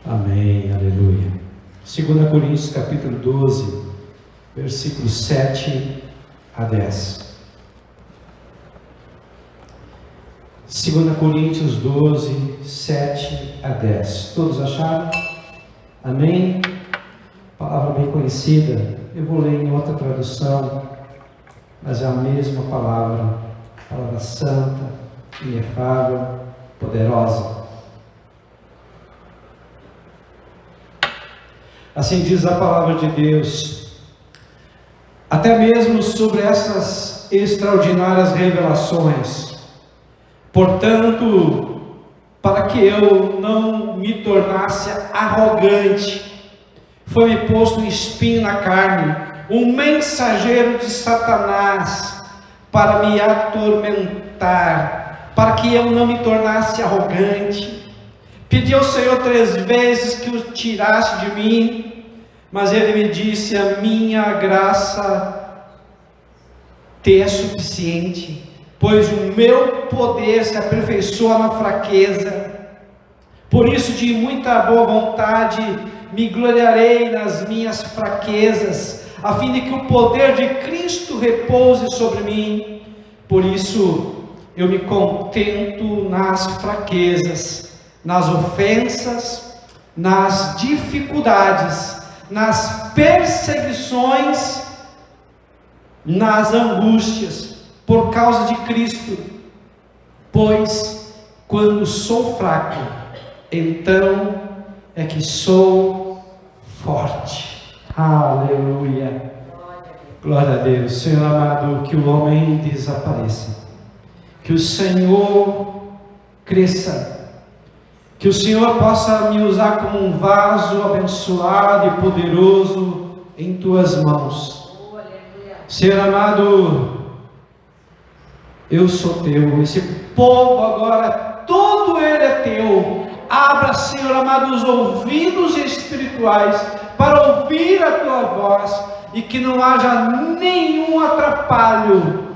Amém, aleluia. 2 Coríntios capítulo 12, versículos 7 a 10. 2 Coríntios 12, 7 a 10. Todos acharam? Amém? Palavra bem conhecida. Eu vou ler em outra tradução, mas é a mesma palavra. Palavra santa, inefável, poderosa. Assim diz a palavra de Deus. Até mesmo sobre essas extraordinárias revelações. Portanto, para que eu não me tornasse arrogante, foi-me posto um espinho na carne, um mensageiro de Satanás, para me atormentar, para que eu não me tornasse arrogante. Pedi ao Senhor 3 vezes que o tirasse de mim, mas Ele me disse: a minha graça te é suficiente, pois o meu poder se aperfeiçoa na fraqueza. Por isso, de muita boa vontade, me gloriarei nas minhas fraquezas, a fim de que o poder de Cristo repouse sobre mim. Por isso, eu me contento nas fraquezas, nas ofensas, nas dificuldades, nas perseguições, nas angústias, por causa de Cristo. Pois, quando sou fraco, então é que sou forte. Aleluia. Glória a Deus. Senhor amado, que o homem desapareça, que o Senhor cresça, que o Senhor possa me usar como um vaso abençoado e poderoso em Tuas mãos. Senhor amado, eu sou Teu, esse povo agora, todo ele é Teu. Abra, Senhor amado, os ouvidos espirituais para ouvir a Tua voz, e que não haja nenhum atrapalho,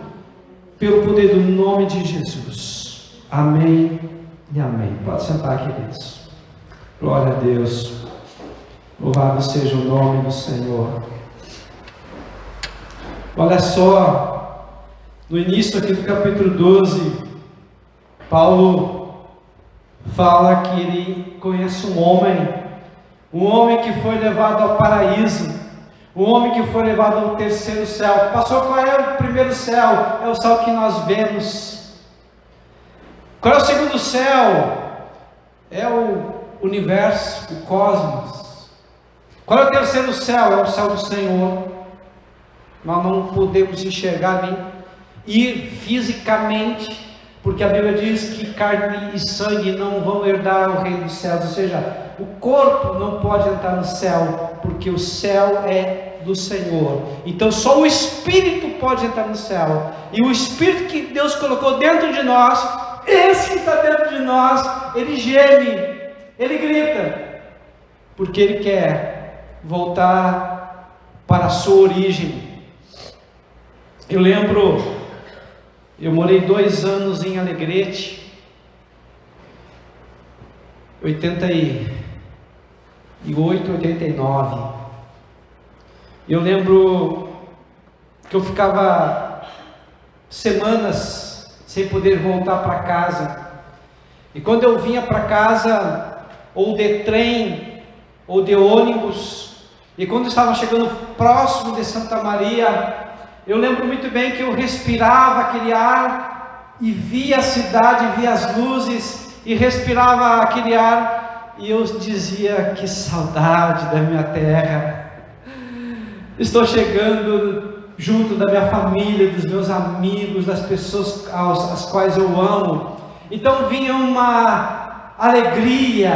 pelo poder do nome de Jesus. Amém e amém. Pode sentar, queridos. Glória a Deus. Louvado seja o nome do Senhor. Olha só, no início aqui do capítulo 12, Paulo fala que ele conhece um homem que foi levado ao paraíso, um homem que foi levado ao terceiro céu. Passou, qual é o primeiro céu? É o céu que nós vemos. Qual é o segundo céu? É o universo, o cosmos. Qual é o terceiro céu? É o céu do Senhor. Nós não podemos enxergar nem ir fisicamente, porque a Bíblia diz que carne e sangue não vão herdar o reino dos céus. Ou seja, o corpo não pode entrar no céu, porque o céu é do Senhor. Então só o Espírito pode entrar no céu. E o Espírito que Deus colocou dentro de nós, esse que está dentro de nós, ele geme, ele grita, porque ele quer voltar para a sua origem. Eu lembro, eu morei 2 anos em Alegrete, 88, 89. Eu lembro que eu ficava semanas sem poder voltar para casa. E quando eu vinha para casa, ou de trem, ou de ônibus, e quando eu estava chegando próximo de Santa Maria, eu lembro muito bem que eu respirava aquele ar, e via a cidade, via as luzes, e respirava aquele ar, e eu dizia: que saudade da minha terra. Estou chegando junto da minha família, dos meus amigos, das pessoas às quais eu amo. Então vinha uma alegria,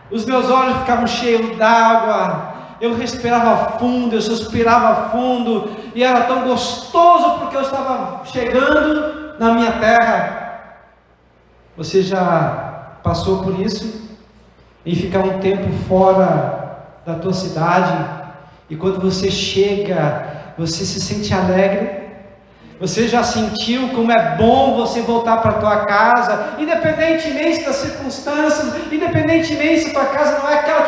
os meus olhos ficavam cheios d'água, eu respirava fundo, eu suspirava fundo, e era tão gostoso porque eu estava chegando na minha terra. Você já passou por isso? Em ficar um tempo fora da tua cidade, e quando você chega, você se sente alegre? Você já sentiu como é bom você voltar para a tua casa, independentemente das circunstâncias, independentemente se a tua casa não é aquela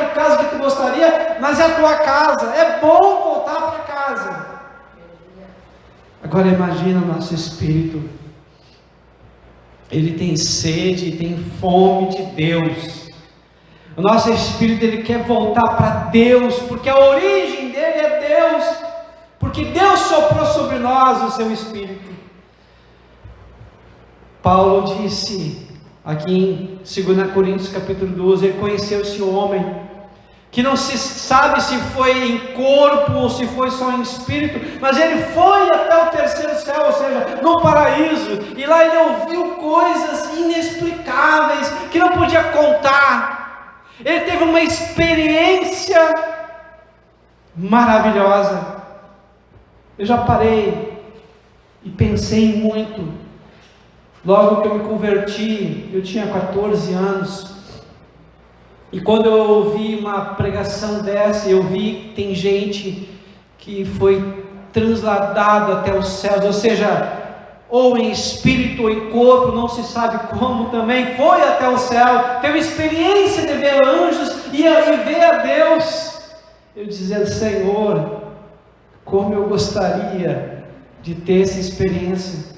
gostaria, mas é a tua casa, é bom voltar para casa. Agora imagina o nosso espírito, ele tem sede, tem fome de Deus. O nosso espírito, ele quer voltar para Deus, porque a origem dele é Deus, porque Deus soprou sobre nós o seu espírito. Paulo disse aqui em 2 Coríntios capítulo 12, ele conheceu esse homem, que não se sabe se foi em corpo ou se foi só em espírito, mas ele foi até o terceiro céu, ou seja, no paraíso, e lá ele ouviu coisas inexplicáveis, que não podia contar. Ele teve uma experiência maravilhosa. Eu já parei e pensei muito. Logo que eu me converti, eu tinha 14 anos, e quando eu ouvi uma pregação dessa, eu vi que tem gente que foi transladado até os céus, ou seja, ou em espírito ou em corpo, não se sabe como também, foi até o céu, teve experiência de ver anjos e ver a Deus. Eu dizia: Senhor, como eu gostaria de ter essa experiência,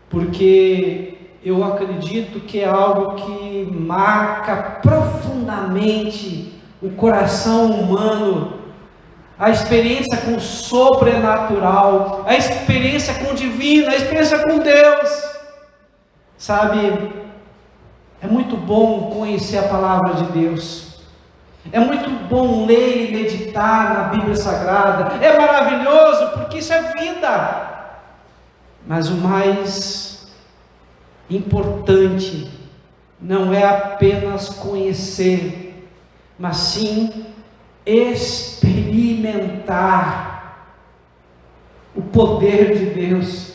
porque eu acredito que é algo que marca profundamente o coração humano, a experiência com o sobrenatural, a experiência com o divino, a experiência com Deus. Sabe, é muito bom conhecer a palavra de Deus, é muito bom ler e meditar na Bíblia Sagrada, é maravilhoso, porque isso é vida. Mas o mais importante não é apenas conhecer, mas sim experimentar o poder de Deus,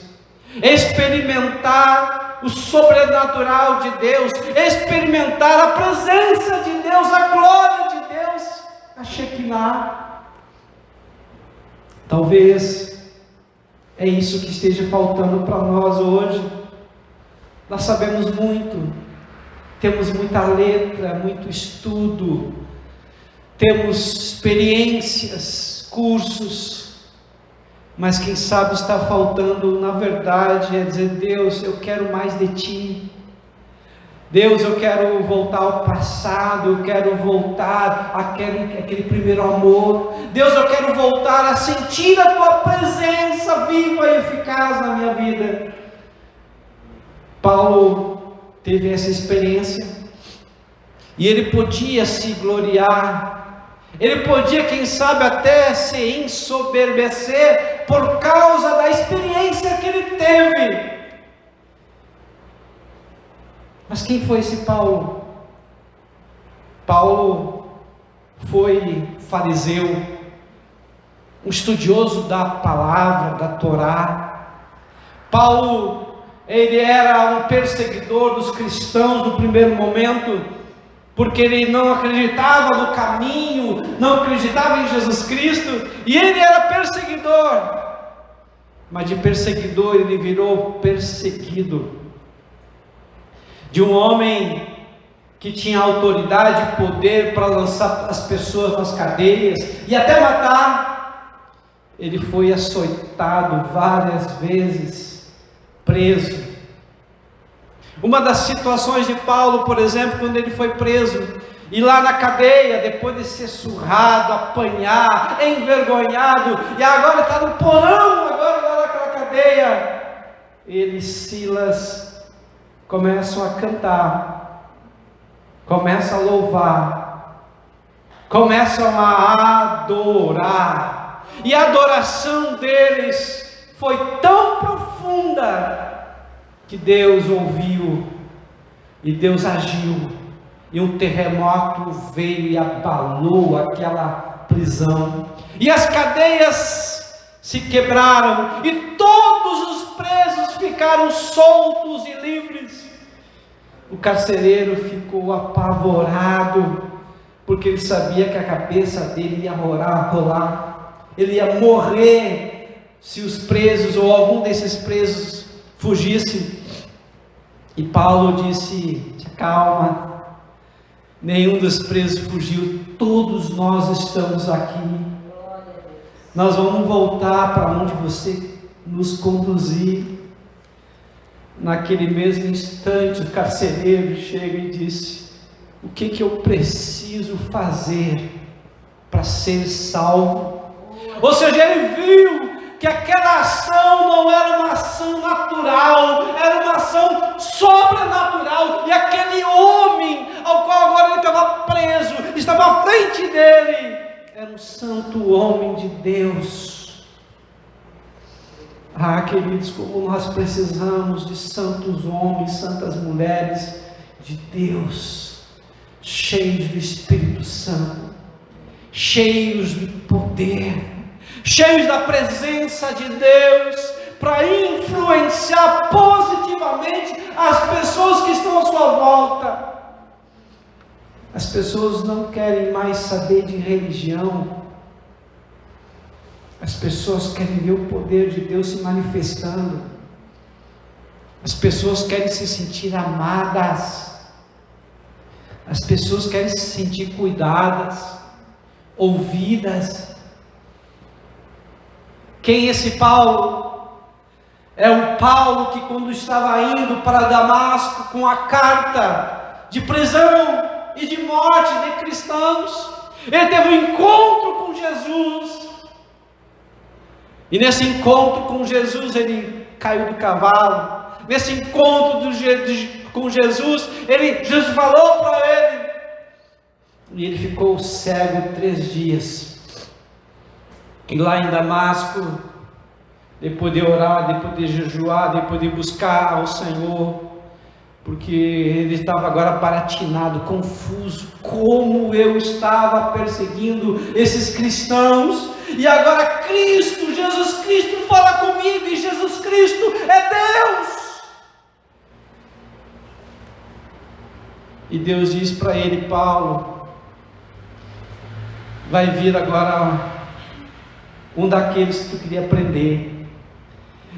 experimentar o sobrenatural de Deus, experimentar a presença de Deus, a glória de Deus, a Shekinah. Talvez é isso que esteja faltando para nós hoje. Nós sabemos muito, temos muita letra, muito estudo, temos experiências, cursos, mas quem sabe está faltando, na verdade, é dizer: Deus, eu quero mais de Ti. Deus, eu quero voltar ao passado, eu quero voltar àquele primeiro amor. Deus, eu quero voltar a sentir a Tua presença viva e eficaz na minha vida. Paulo teve essa experiência, e ele podia se gloriar, ele podia, quem sabe, até se ensoberbecer, por causa da experiência que ele teve. Mas quem foi esse Paulo? Paulo foi fariseu, um estudioso da palavra, da Torá. Paulo, ele era um perseguidor dos cristãos no primeiro momento, porque ele não acreditava no caminho, não acreditava em Jesus Cristo, e ele era perseguidor, mas de perseguidor ele virou perseguido, de um homem que tinha autoridade e poder para lançar as pessoas nas cadeias e até matar. Ele foi açoitado várias vezes, preso. Uma das situações de Paulo, por exemplo, quando ele foi preso, e lá na cadeia, depois de ser surrado, apanhar, envergonhado, e agora está no porão, agora lá naquela cadeia, ele e Silas começam a cantar, começam a louvar, começam a adorar, e a adoração deles foi tão profunda que Deus ouviu e Deus agiu, e um terremoto veio e abalou aquela prisão, e as cadeias se quebraram, e todos os presos ficaram soltos e livres. O carcereiro ficou apavorado, porque ele sabia que a cabeça dele ia rolar, ele ia morrer se os presos ou algum desses presos fugisse. E Paulo disse: calma, Nenhum dos presos fugiu, todos nós estamos aqui. Nós vamos voltar para onde você nos conduzir. Naquele mesmo instante, o carcereiro chega e disse: o que eu preciso fazer para ser salvo? Ou seja, ele viu que aquela ação não era uma ação natural, era uma ação sobrenatural, e aquele homem ao qual agora ele estava preso, estava à frente dele, era um santo homem de Deus. Ah, queridos, como nós precisamos de santos homens, santas mulheres de Deus, cheios do Espírito Santo, cheios de poder, cheios da presença de Deus, para influenciar positivamente as pessoas que estão à sua volta. As pessoas não querem mais saber de religião. As pessoas querem ver o poder de Deus se manifestando. As pessoas querem se sentir amadas. As pessoas querem se sentir cuidadas, ouvidas. Quem é esse Paulo? É o Paulo que, quando estava indo para Damasco com a carta de prisão e de morte de cristãos, ele teve um encontro com Jesus. E nesse encontro com Jesus, ele caiu do cavalo. Nesse encontro com Jesus, Jesus falou para ele, e ele ficou cego 3 dias. E lá em Damasco, depois de orar, depois de jejuar, depois de buscar ao Senhor, porque ele estava agora baratinado, confuso, como eu estava perseguindo esses cristãos, e agora Cristo, Jesus Cristo fala comigo, e Jesus Cristo é Deus. E Deus diz para ele: Paulo, vai vir agora um daqueles que tu queria prender,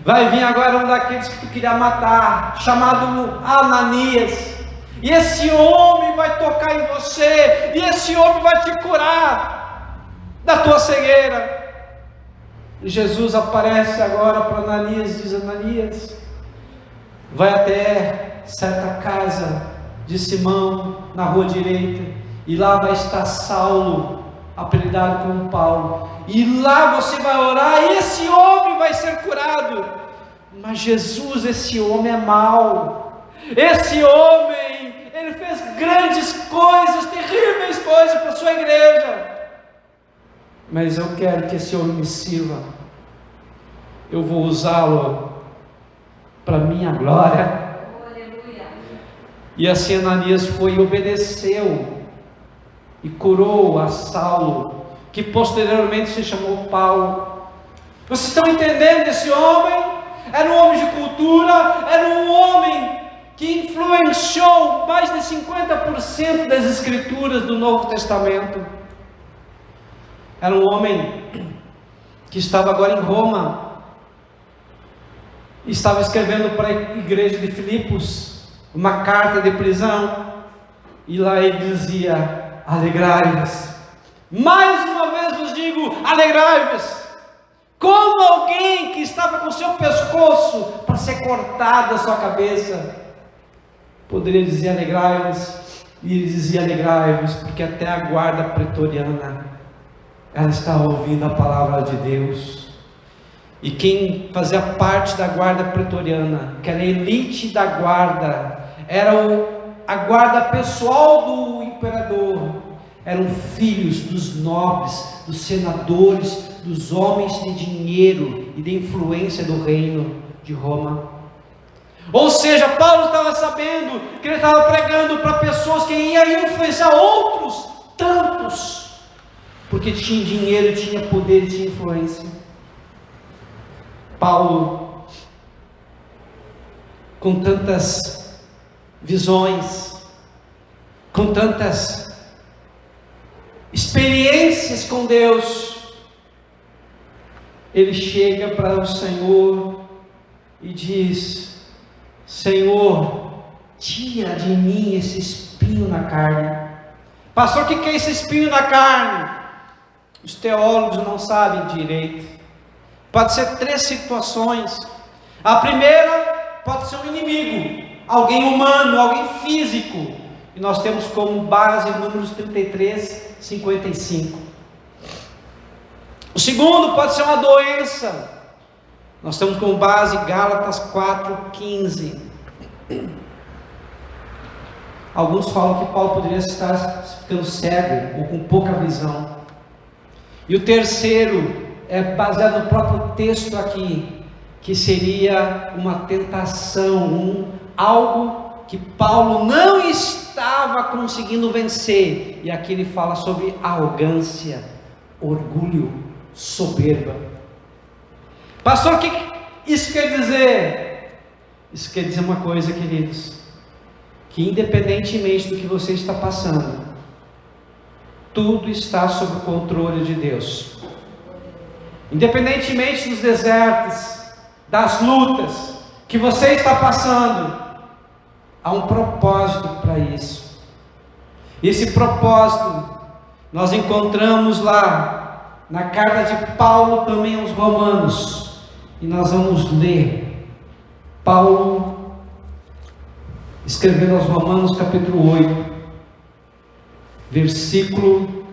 vai vir agora um daqueles que tu queria matar, chamado Ananias, e esse homem vai tocar em você, e esse homem vai te curar da tua cegueira. E Jesus aparece agora para Ananias e diz: Ananias, vai até certa casa de Simão, na rua direita, e lá vai estar Saulo, apelidado como Paulo, e lá você vai orar, e esse homem vai ser curado. Mas Jesus, esse homem é mau, esse homem, ele fez grandes coisas, terríveis coisas para a sua igreja, mas eu quero que esse homem me sirva, eu vou usá-lo para minha glória. E assim Ananias foi e obedeceu, e curou a Saulo, que posteriormente se chamou Paulo. Vocês estão entendendo esse homem? Era um homem de cultura, era um homem que influenciou mais de 50% das escrituras do Novo Testamento. Era um homem que estava agora em Roma, estava escrevendo para a igreja de Filipos uma carta de prisão, e lá ele dizia: alegrai-vos. Mais uma vez vos digo, alegrai-vos. Como alguém que estava com seu pescoço para ser cortado a sua cabeça, poderia dizer alegrai-vos, e ele dizia alegrai-vos, porque até a guarda pretoriana, ela está ouvindo a palavra de Deus. E quem fazia parte da guarda pretoriana, que era a elite da guarda, era a guarda pessoal do imperador, eram filhos dos nobres, dos senadores, dos homens de dinheiro e de influência do reino de Roma. Ou seja, Paulo estava sabendo que ele estava pregando para pessoas que iam influenciar outros tantos, porque tinha dinheiro, tinha poder e tinha influência. Paulo, com tantas visões, com tantas experiências com Deus, ele chega para o Senhor e diz: Senhor, tira de mim esse espinho na carne. Pastor, o que é esse espinho na carne? Os teólogos não sabem direito. Pode ser 3 situações. A primeira pode ser um inimigo, alguém humano, alguém físico. E nós temos como base Números 33, 55. O segundo pode ser uma doença. Nós temos como base Gálatas 4, 15. Alguns falam que Paulo poderia estar ficando cego ou com pouca visão. E o terceiro é baseado no próprio texto aqui, que seria uma tentação, algo que Paulo não estava conseguindo vencer. E aqui ele fala sobre arrogância, orgulho, soberba. Pastor, o que isso quer dizer? Isso quer dizer uma coisa, queridos, que independentemente do que você está passando, tudo está sob o controle de Deus. Independentemente dos desertos, das lutas que você está passando, há um propósito para isso. Esse propósito nós encontramos lá na carta de Paulo também aos Romanos, e nós vamos ler Paulo escrevendo aos Romanos capítulo 8, versículo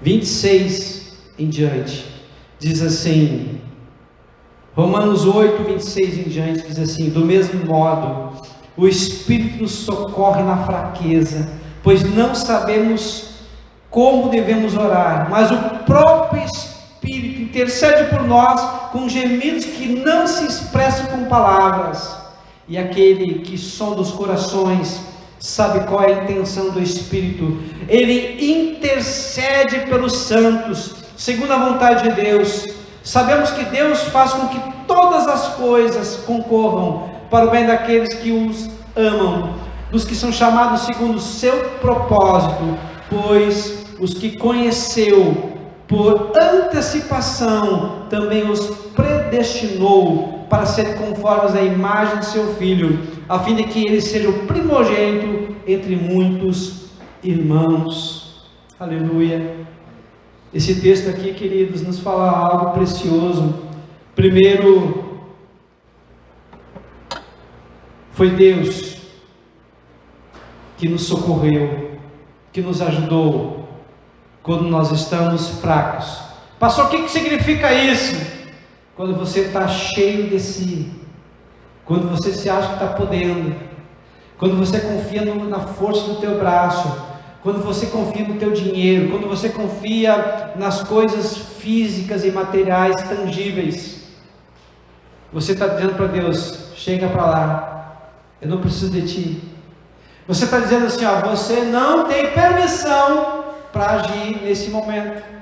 26 em diante. Diz assim, Romanos 8, 26 em diante, diz assim: do mesmo modo, o Espírito nos socorre na fraqueza, pois não sabemos como devemos orar, mas o próprio Espírito intercede por nós com gemidos que não se expressam com palavras. E aquele que sonda os corações sabe qual é a intenção do Espírito. Ele intercede pelos santos, segundo a vontade de Deus. Sabemos que Deus faz com que todas as coisas concorram para o bem daqueles que os amam, dos que são chamados segundo o seu propósito, pois os que conheceu por antecipação também os predestinou para ser conformes à imagem de seu Filho, a fim de que ele seja o primogênito entre muitos irmãos. Aleluia. Esse texto aqui, queridos, nos fala algo precioso. Primeiro, foi Deus que nos socorreu, que nos ajudou quando nós estamos fracos. Pastor, o que significa isso? Quando você está cheio de si, quando você se acha que está podendo, quando você confia na força do teu braço, quando você confia no teu dinheiro, quando você confia nas coisas físicas e materiais tangíveis, você está dizendo para Deus: chega para lá, eu não preciso de ti. Você está dizendo assim, você não tem permissão para agir nesse momento.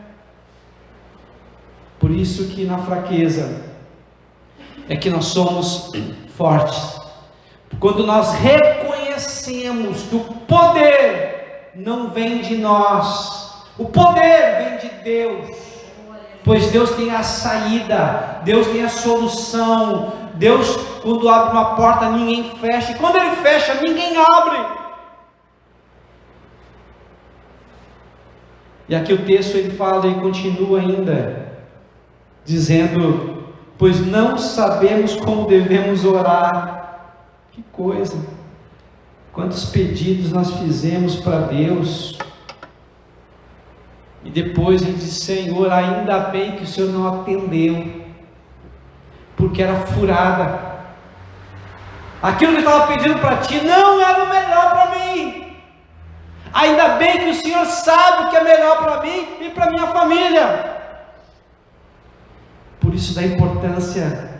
Por isso que na fraqueza é que nós somos fortes. Quando nós reconhecemos que o poder não vem de nós, o poder vem de Deus, pois Deus tem a saída, Deus tem a solução. Deus, quando abre uma porta, ninguém fecha, e quando Ele fecha, ninguém abre. E aqui o texto ele fala e continua ainda, dizendo: pois não sabemos como devemos orar. Que coisa! Quantos pedidos nós fizemos para Deus, e depois a gente diz: Senhor, ainda bem que o Senhor não atendeu, porque era furada. Aquilo que eu estava pedindo para Ti não era o melhor para mim. Ainda bem que o Senhor sabe o que é melhor para mim e para minha família. Por isso da importância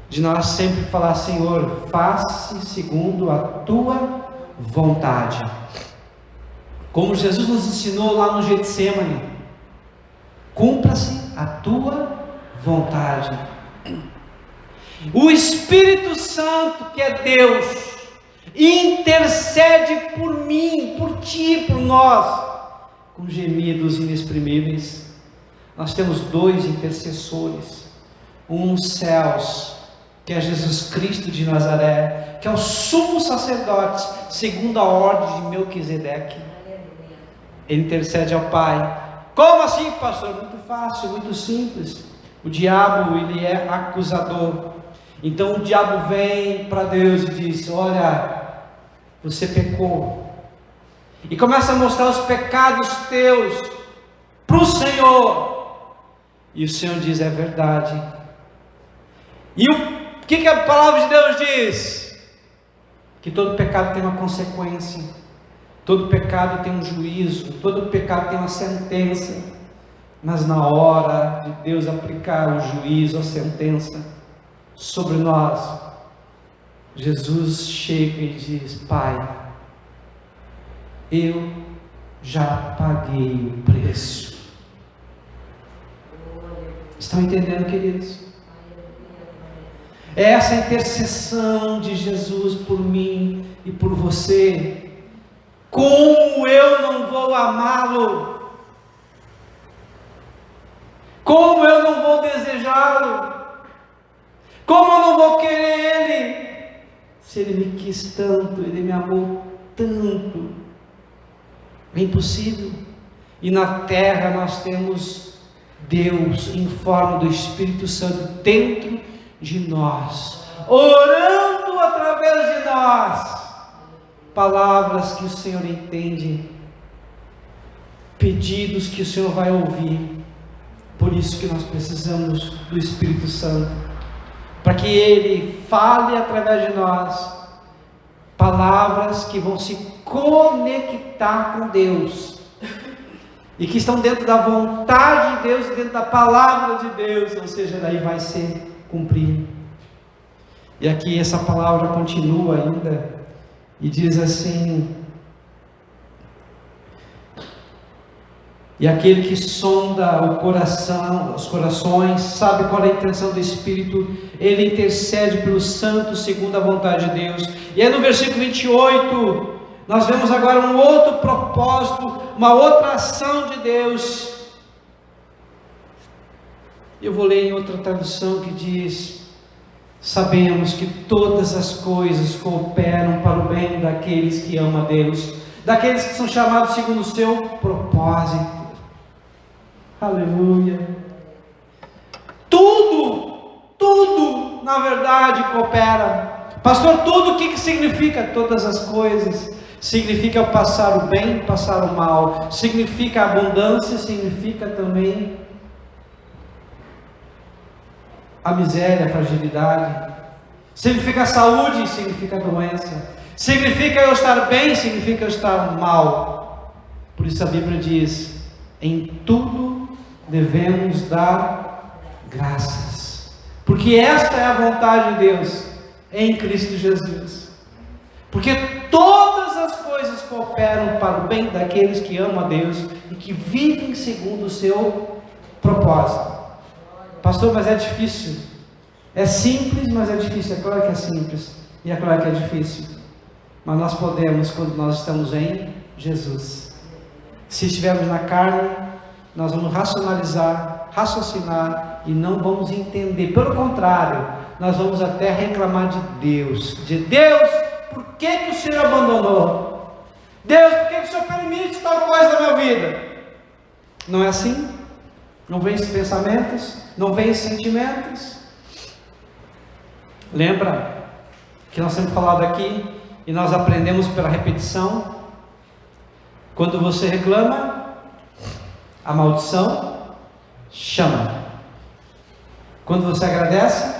de nós sempre falar: Senhor, faça-se segundo a Tua vontade. Como Jesus nos ensinou lá no Getsemane: cumpra-se a Tua vontade. O Espírito Santo, que é Deus, intercede por mim, por ti, por nós, com gemidos inexprimíveis. Nós temos 2 intercessores, um nos céus que é Jesus Cristo de Nazaré, que é o sumo sacerdote, segundo a ordem de Melquisedeque. Ele intercede ao Pai. Como assim, pastor? Muito fácil, muito simples. O diabo, ele é acusador. Então o diabo vem para Deus e diz: olha, você pecou. E começa a mostrar os pecados teus para o Senhor. E o Senhor diz: é verdade. E o que a palavra de Deus diz? Que todo pecado tem uma consequência. Todo pecado tem um juízo, todo pecado tem uma sentença, mas na hora de Deus aplicar o juízo, a sentença sobre nós, Jesus chega e diz: Pai, eu já paguei o preço. Estão entendendo, queridos? É essa intercessão de Jesus por mim e por você. Como eu não vou amá-lo? Como eu não vou desejá-lo? Como eu não vou querer Ele? Se Ele me quis tanto, Ele me amou tanto. É impossível. E na terra nós temos Deus em forma do Espírito Santo dentro de nós, orando através de nós. Palavras que o Senhor entende, pedidos que o Senhor vai ouvir. Por isso que nós precisamos do Espírito Santo, para que Ele fale através de nós, palavras que vão se conectar com Deus, e que estão dentro da vontade de Deus, dentro da palavra de Deus, ou seja, daí vai ser cumprido. E aqui essa palavra continua ainda, e diz assim: e aquele que sonda o coração, os corações, sabe qual é a intenção do Espírito, ele intercede pelos santos segundo a vontade de Deus. E aí no versículo 28, nós vemos agora um outro propósito, uma outra ação de Deus. Eu vou ler em outra tradução que diz: sabemos que todas as coisas cooperam para o bem daqueles que amam a Deus, daqueles que são chamados segundo o seu propósito. Aleluia. Tudo, na verdade, coopera. Pastor, tudo o que significa? Todas as coisas. Significa passar o bem, passar o mal. Significa abundância, significa também a miséria, a fragilidade. Significa saúde, significa doença. Significa eu estar bem, significa eu estar mal. Por isso a Bíblia diz: em tudo devemos dar graças, porque esta é a vontade de Deus em Cristo Jesus. Porque todas as coisas cooperam para o bem daqueles que amam a Deus e que vivem segundo o seu propósito. Pastor, mas é difícil. É simples, mas é difícil. É claro que é simples, e é claro que é difícil, mas nós podemos quando nós estamos em Jesus. Se estivermos na carne, nós vamos raciocinar e não vamos entender. Pelo contrário, nós vamos até reclamar de Deus. Deus, por que o Senhor abandonou? Deus, por que o Senhor permite tal coisa na minha vida? Não é assim? Não vem esses pensamentos? Não vem esses sentimentos? Lembra que nós temos falado aqui e nós aprendemos pela repetição? Quando você reclama, a maldição chama. Quando você agradece,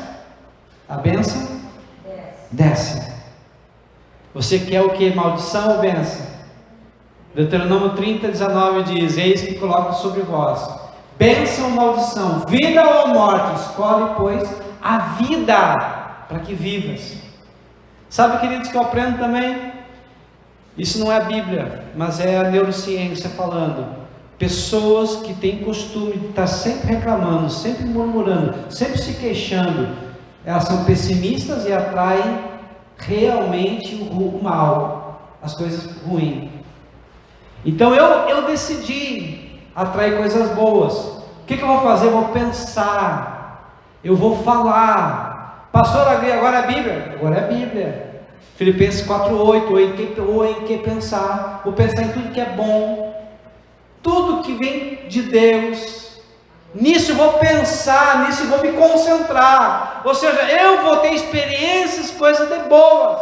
a bênção desce. Você quer o que? Maldição ou bênção? Deuteronômio 30:19 diz: eis que coloco sobre vós bênção ou maldição, vida ou morte, escolhe pois a vida, para que vivas. Sabe, queridos, que eu aprendo também? Isso não é a Bíblia, mas é a neurociência falando. Pessoas que têm costume de estar sempre reclamando, sempre murmurando, sempre se queixando, elas são pessimistas e atraem realmente o mal, as coisas ruins. Então eu decidi atrair coisas boas. O que eu vou fazer? Eu vou pensar, eu vou falar, Pastor, agora é a Bíblia? Agora é a Bíblia. Filipenses 4:8, ou em que pensar, ou pensar em tudo que é bom, tudo que vem de Deus, nisso eu vou pensar, nisso eu vou me concentrar, ou seja, eu vou ter experiências, coisas de boas,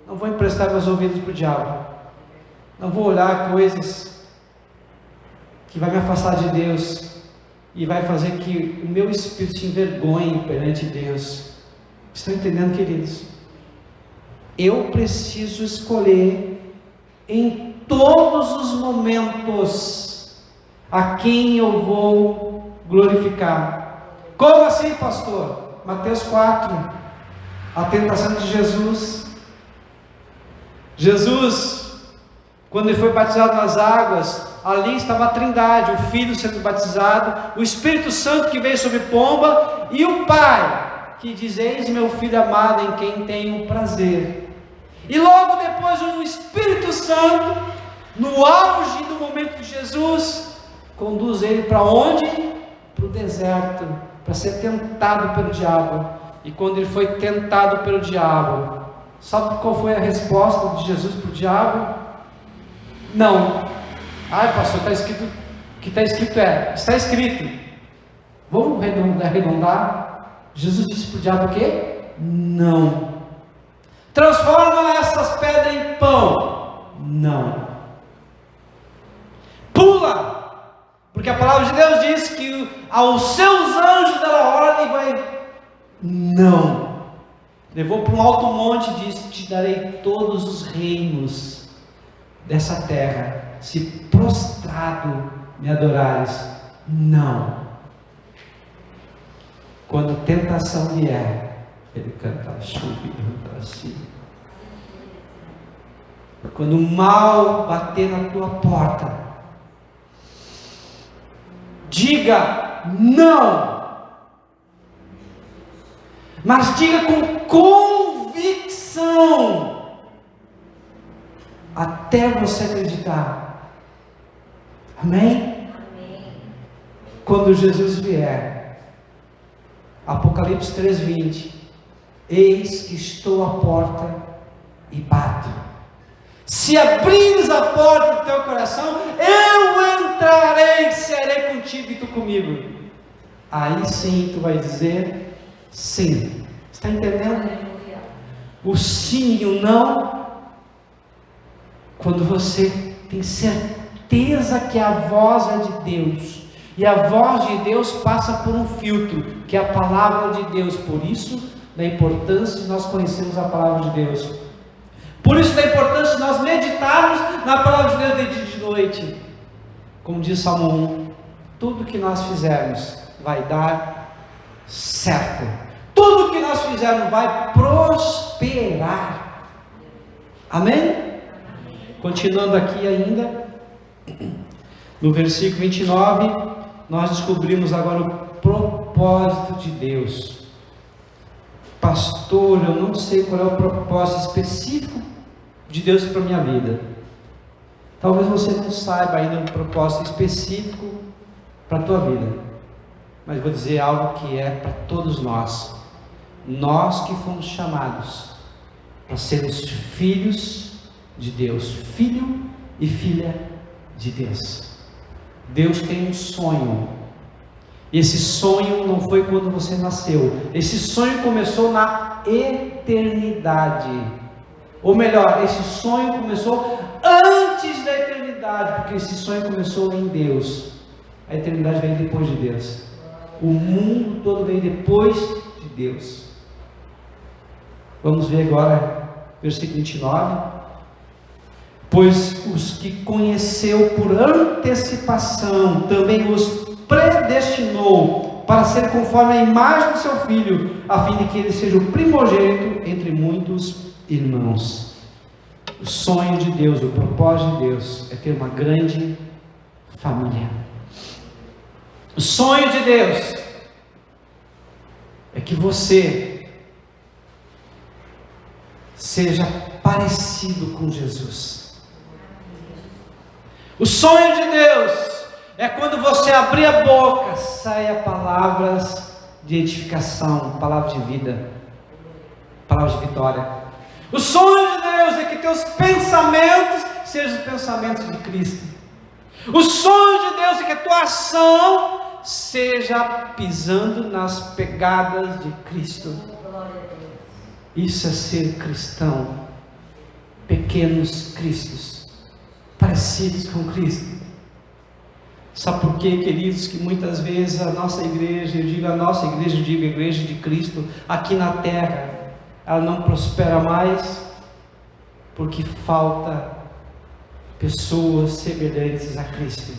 não vou emprestar meus ouvidos para o diabo, não vou olhar coisas que vai me afastar de Deus, e vai fazer que o meu espírito se envergonhe perante Deus. Estão entendendo, queridos? Eu preciso escolher em todos os momentos a quem eu vou glorificar. Como assim, pastor? Mateus 4, a tentação de Jesus. Jesus, quando ele foi batizado nas águas, ali estava a Trindade, o Filho sendo batizado, o Espírito Santo que veio sobre pomba, e o Pai, que diz: eis meu Filho amado em quem tenho prazer. E logo depois o Espírito Santo, no auge do momento de Jesus, conduz ele para onde? Para o deserto, para ser tentado pelo diabo. E quando ele foi tentado pelo diabo, sabe qual foi a resposta de Jesus para o diabo? Não. Ai, pastor, está escrito, que está escrito está escrito. Vamos arredondar? Jesus disse para o diabo o quê? Não. Transforma essas pedras em pão. Não. Pula, porque a palavra de Deus diz que aos seus anjos dará ordem e vai. Não. Levou para um alto monte e disse: te darei todos os reinos dessa terra, se prostrado me adorares. Não. Quando a tentação vier, ele canta chuva para si. Quando o mal bater na tua porta, diga não, mas diga com convicção, até você acreditar. Amém? Amém. Quando Jesus vier, Apocalipse 3:20, eis que estou à porta e bato. Se abrires a porta do teu coração, eu entrarei, serei contigo e tu comigo. Aí sim tu vai dizer sim. Está entendendo? O sim e o não, quando você tem certeza que a voz é de Deus, e a voz de Deus passa por um filtro, que é a palavra de Deus. Por isso da importância de nós conhecermos a palavra de Deus, por isso da importância de nós meditarmos na palavra de Deus de dia e de noite. Como diz Salmo 1, tudo que nós fizermos vai dar certo, tudo que nós fizermos vai prosperar. Amém? Continuando aqui ainda, no versículo 29, nós descobrimos agora o propósito de Deus. Pastor, eu não sei qual é o propósito específico de Deus para a minha vida. Talvez você não saiba ainda um propósito específico para a tua vida, mas vou dizer algo que é para todos nós. Nós que fomos chamados para sermos filhos de Deus, filho e filha de Deus. Deus tem um sonho. Esse sonho não foi quando você nasceu. Esse sonho começou na eternidade. Ou melhor, esse sonho começou antes da eternidade, porque esse sonho começou em Deus. A eternidade veio depois de Deus. O mundo todo veio depois de Deus. Vamos ver agora, versículo 29. Pois os que conheceu por antecipação, também os predestinou para ser conforme a imagem do seu Filho, a fim de que ele seja o primogênito entre muitos irmãos. O sonho de Deus, o propósito de Deus é ter uma grande família. O sonho de Deus é que você seja parecido com Jesus. O sonho de Deus é quando você abrir a boca, saia palavras de edificação, palavra de vida, palavra de vitória. O sonho de Deus é que teus pensamentos sejam os pensamentos de Cristo. O sonho de Deus é que a tua ação seja pisando nas pegadas de Cristo. Isso é ser cristão. Pequenos cristos, parecidos com Cristo. Sabe por quê, queridos, que muitas vezes a nossa igreja, eu digo a igreja de Cristo, aqui na terra, ela não prospera mais, porque falta pessoas semelhantes a Cristo.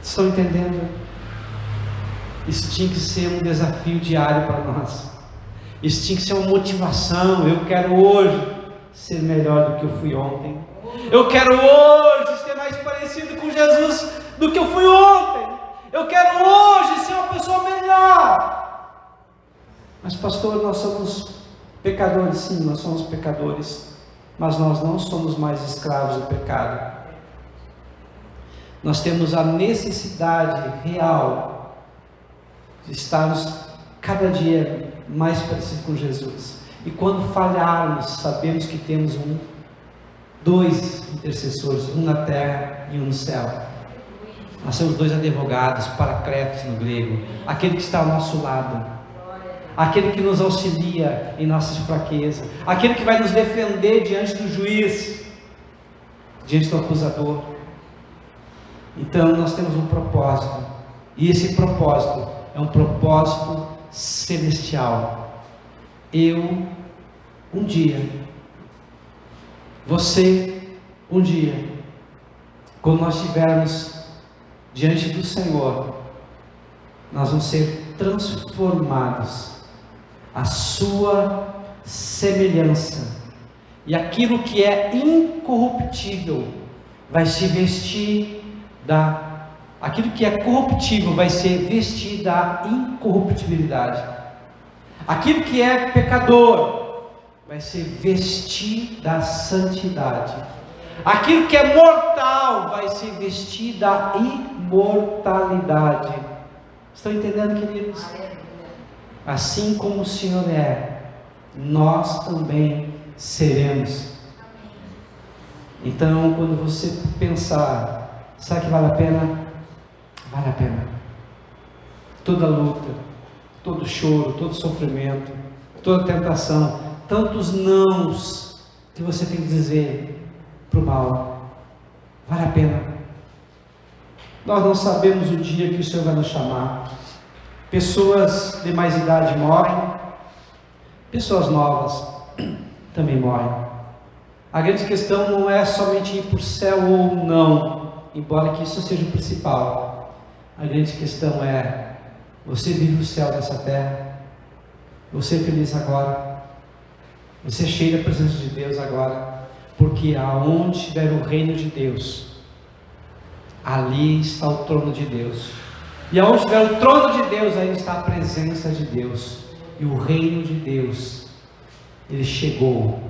Estão entendendo? Isso tinha que ser um desafio diário para nós. Isso tinha que ser uma motivação. Eu quero hoje ser melhor do que eu fui ontem. Eu quero hoje ser mais parecido com Jesus do que eu fui ontem. Eu quero hoje ser uma pessoa melhor. Mas pastor, nós somos pecadores. Sim, nós somos pecadores. Mas nós não somos mais escravos do pecado. Nós temos a necessidade real de estarmos cada dia mais parecidos com Jesus. E quando falharmos, sabemos que temos dois intercessores, um na terra e um no céu. Nós temos dois advogados, paracletos no grego, aquele que está ao nosso lado, aquele que nos auxilia em nossas fraquezas, aquele que vai nos defender diante do juiz, diante do acusador. Então nós temos um propósito, e esse propósito é um propósito celestial. Eu, um dia, você, um dia, quando nós estivermos diante do Senhor, nós vamos ser transformados à sua semelhança, e aquilo que é incorruptível vai se vestir aquilo que é corruptível vai ser vestido da incorruptibilidade. Aquilo que é pecador vai ser vestir da santidade. Aquilo que é mortal vai ser vestir da imortalidade. Estão entendendo, queridos? Assim como o Senhor é, nós também seremos. Então, quando você pensar, sabe que vale a pena? Vale a pena. Toda luta, todo choro, todo sofrimento, toda tentação, tantos nãos que você tem que dizer para o mal, vale a pena. Nós não sabemos o dia que o Senhor vai nos chamar. Pessoas de mais idade morrem, pessoas novas também morrem. A grande questão não é somente ir para o céu ou não, embora que isso seja o principal. A grande questão é: você vive o céu nessa terra? Você é feliz agora? Você é cheio da presença de Deus agora? Porque aonde estiver o reino de Deus, ali está o trono de Deus. E aonde estiver o trono de Deus, aí está a presença de Deus. E o reino de Deus, ele chegou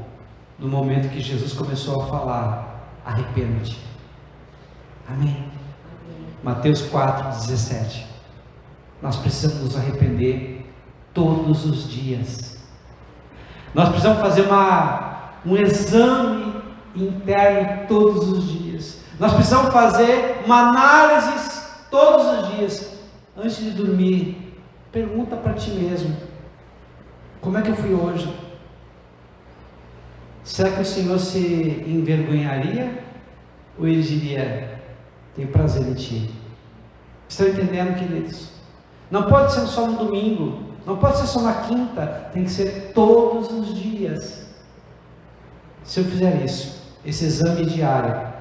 no momento que Jesus começou a falar: arrependa-te. Amém? Mateus 4:17. Nós precisamos nos arrepender todos os dias. Nós precisamos fazer um exame interno todos os dias. Nós precisamos fazer uma análise todos os dias. Antes de dormir, pergunta para ti mesmo: como é que eu fui hoje? Será que o Senhor se envergonharia? Ou Ele diria: tenho prazer em ti? Estão entendendo, queridos? Não pode ser só no domingo, não pode ser só na quinta, tem que ser todos os dias. Se eu fizer isso, esse exame diário,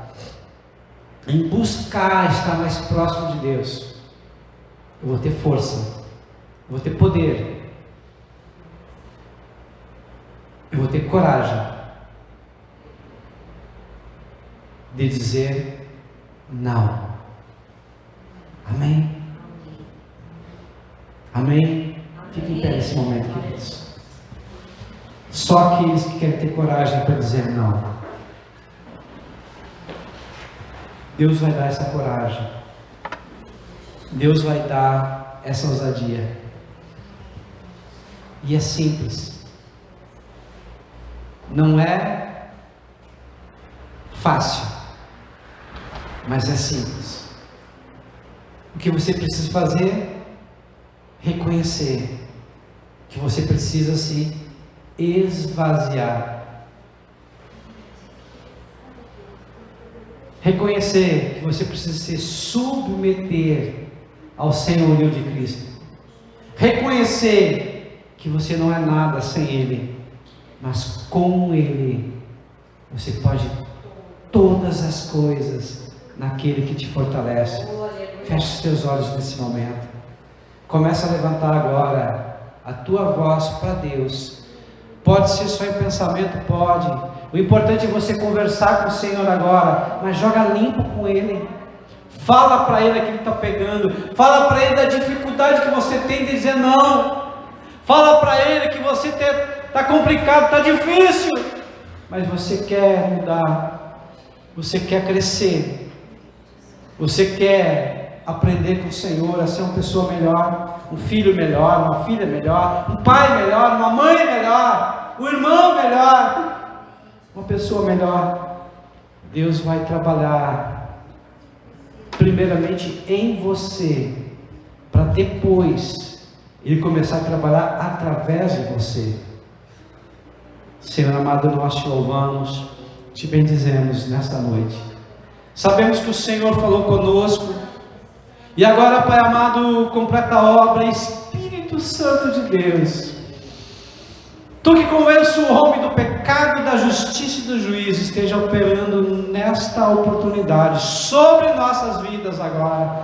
em buscar estar mais próximo de Deus, eu vou ter força, eu vou ter poder, eu vou ter coragem de dizer não. Amém? Amém? Fique em pé nesse momento, queridos. Só aqueles que querem ter coragem para dizer não, Deus vai dar essa coragem. Deus vai dar essa ousadia. E é simples. Não é fácil, mas é simples. O que você precisa fazer? Reconhecer que você precisa se esvaziar. Reconhecer que você precisa se submeter ao senhorio de Cristo. Reconhecer que você não é nada sem Ele, mas com Ele você pode todas as coisas naquele que te fortalece. Feche os teus olhos nesse momento. Começa a levantar agora a tua voz para Deus. Pode ser só em pensamento, pode. O importante é você conversar com o Senhor agora, mas joga limpo com Ele. Fala para Ele aquilo que está pegando. Fala para Ele da dificuldade que você tem de dizer não. Fala para Ele que você está complicado, está difícil, mas você quer mudar. Você quer crescer. Você quer aprender com o Senhor a ser uma pessoa melhor, um filho melhor, uma filha melhor, um pai melhor, uma mãe melhor, um irmão melhor, uma pessoa melhor. Deus vai trabalhar primeiramente em você, para depois Ele começar a trabalhar através de você. Senhor amado, nós te louvamos, te bendizemos nesta noite. Sabemos que o Senhor falou conosco, e agora, Pai amado, completa a obra, Espírito Santo de Deus. Tu que convence o homem do pecado, da justiça e do juízo, esteja operando nesta oportunidade, sobre nossas vidas agora.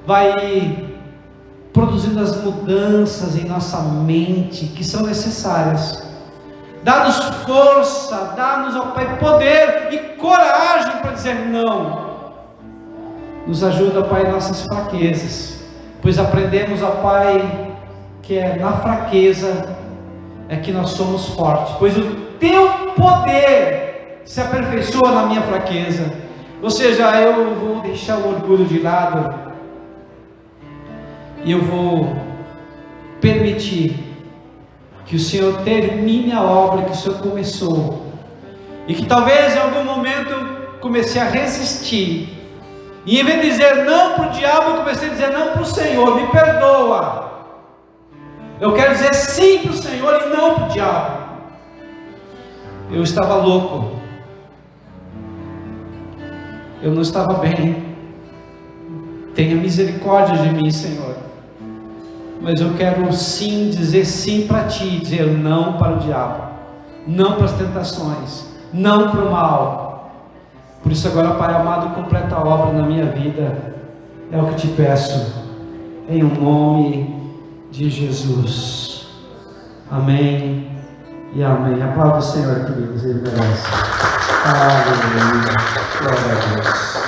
Vai produzindo as mudanças em nossa mente que são necessárias. Dá-nos força, dá-nos, ó Pai, poder e coragem para dizer não. Nos ajuda, Pai, em nossas fraquezas, pois aprendemos, ó Pai, que é na fraqueza é que nós somos fortes, pois o Teu poder se aperfeiçoa na minha fraqueza. Ou seja, eu vou deixar o orgulho de lado e eu vou permitir que o Senhor termine a obra que o Senhor começou, e que talvez em algum momento eu comecei a resistir, e em vez de dizer não para o diabo, eu comecei a dizer não para o Senhor. Me perdoa, eu quero dizer sim para o Senhor e não para o diabo. Eu estava louco, eu não estava bem. Tenha misericórdia de mim, Senhor. Mas eu quero sim dizer sim para Ti, dizer não para o diabo, não para as tentações, não para o mal. Por isso agora, Pai amado, completa a obra na minha vida. É o que te peço, em nome de Jesus. Amém e amém. Aplauda o Senhor, queridos, Ele merece. Aleluia. Glória a Deus.